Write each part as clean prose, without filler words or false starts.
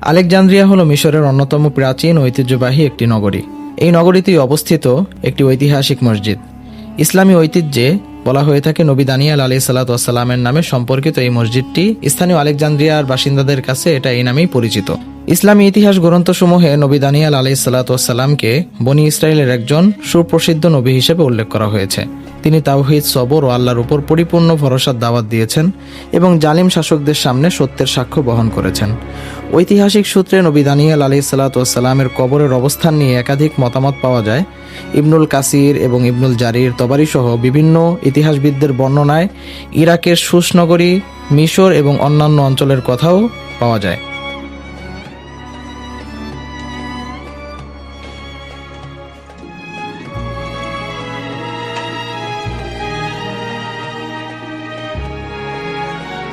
Alexandria হলো মিশরের অন্যতম প্রাচীন ঐতিহ্যবাহী একটি নগরী। এই নগরীতেই অবস্থিত একটি ঐতিহাসিক মসজিদ। ইসলামী ঐতিহ্যে বলা হয়ে থাকে নবী দানিয়েল আলাইহিস সালাতু ওয়াস সালামের নামে সম্পর্কিত এই মসজিদটি স্থানীয় আলেকজান্দ্রিয়ার বাসিন্দাদের কাছে এটা এই নামেই পরিচিত। ইসলামী ইতিহাস গ্রন্থসমূহে নবী দানিয়েল আলাইহিস সালাতু ওয়াস সালামকে বনি ইসরায়েলের একজন সুপ্রসিদ্ধ নবী হিসেবে উল্লেখ করা হয়েছে। তিনি তাওহীদ, সবর ও আল্লাহর উপর পরিপূর্ণ ভরসার দাওয়াত দিয়েছেন এবং জালিম শাসকদের সামনে সত্যের সাক্ষ্য বহন করেছেন। ঐতিহাসিক সূত্রে নবী দানিয়েল আলাইহিস সালাতু ওয়াস সালামের কবরের অবস্থান নিয়ে একাধিক মতামত পাওয়া যায়। ইবনুল কাসির এবং ইবনুল জারির তবারি সহ বিভিন্ন ইতিহাসবিদদের বর্ণনায় ইরাকের সুস নগরী, মিশর এবং অন্যান্য অঞ্চলের কথাও পাওয়া যায়।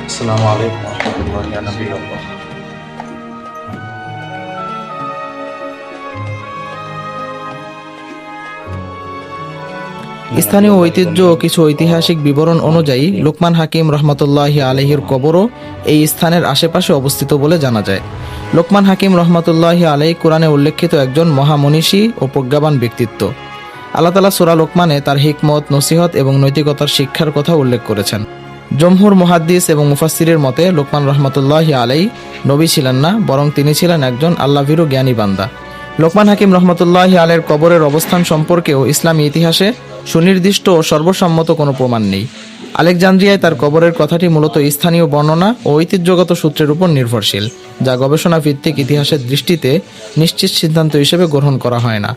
আসসালামু আলাইকুম ওয়া রাহমাতুল্লাহি ওয়া বারাকাতুহু। স্থানীয় ঐতিহ্য ও কিছু ঐতিহাসিক বিবরণ অনুযায়ী লোকমান হাকিম রহমতুল্লাহি আলাইহির কবরও এই স্থানের আশেপাশে অবস্থিত বলে জানা যায়। লোকমান হাকিম রহমতুল্লাহি আলাইহি কোরআনে উল্লেখিত একজন মহামনীষী ও প্রজ্ঞাবান ব্যক্তিত্ব। আল্লাহ তাআলা সূরা লোকমানে তার হিকমত, নসিহত এবং নৈতিকতার শিক্ষার কথা উল্লেখ করেছেন। জমহুর মুহাদ্দিস এবং মুফাসসিরের মতে লোকমান রহমতুল্লাহি আলাইহি নবী ছিলেন না, বরং তিনি ছিলেন একজন আল্লাহভীরু জ্ঞানী বান্দা। লোকমান হাকিম রহমতুল্লাহি আলাইহির কবরের অবস্থান সম্পর্কেও ইসলামী ইতিহাসে সুনির্দিষ্ট ও সর্বসম্মত কোনো প্রমাণ নেই। আলেকজান্দ্রিয়ায় তার কবরের কথাটি মূলত স্থানীয় বর্ণনা ও ঐতিহ্যগত সূত্রের উপর নির্ভরশীল, যা গবেষণা ভিত্তিক ইতিহাসের দৃষ্টিতে নিশ্চিত সিদ্ধান্ত হিসেবে গ্রহণ করা হয় না।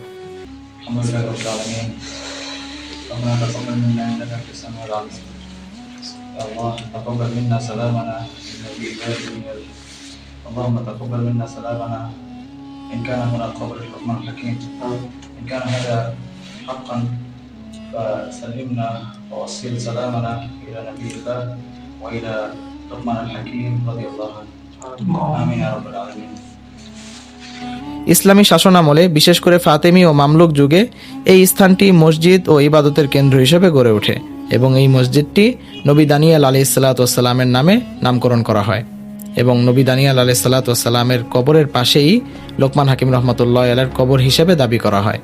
اللهم تقبل منا سلامنا إن كان هنا قبر لقمان الحكيم إن كان هذا حقا فسلمنا ووصل سلامنا إلى نبي الله وإلى لقمان الحكيم رضي الله عنه آمين يا رب العالمين। ইসলামী শাসনামলে বিশেষ করে ফাতেমি ও মামলুক যুগে এই স্থানটি মসজিদ ও ইবাদতের কেন্দ্র হিসেবে গড়ে ওঠে এবং এই মসজিদটি নবী দানিয়েল আলাইহিস সালাতু ওয়াস সালামের নামে নামকরণ করা হয় এবং নবী দানিয়েল আলাইহিস সালাতু ওয়াস সালামের কবরের পাশেই লোকমান হাকিম রহমতুল্লাহি আলাইহির কবর হিসেবে দাবি করা হয়।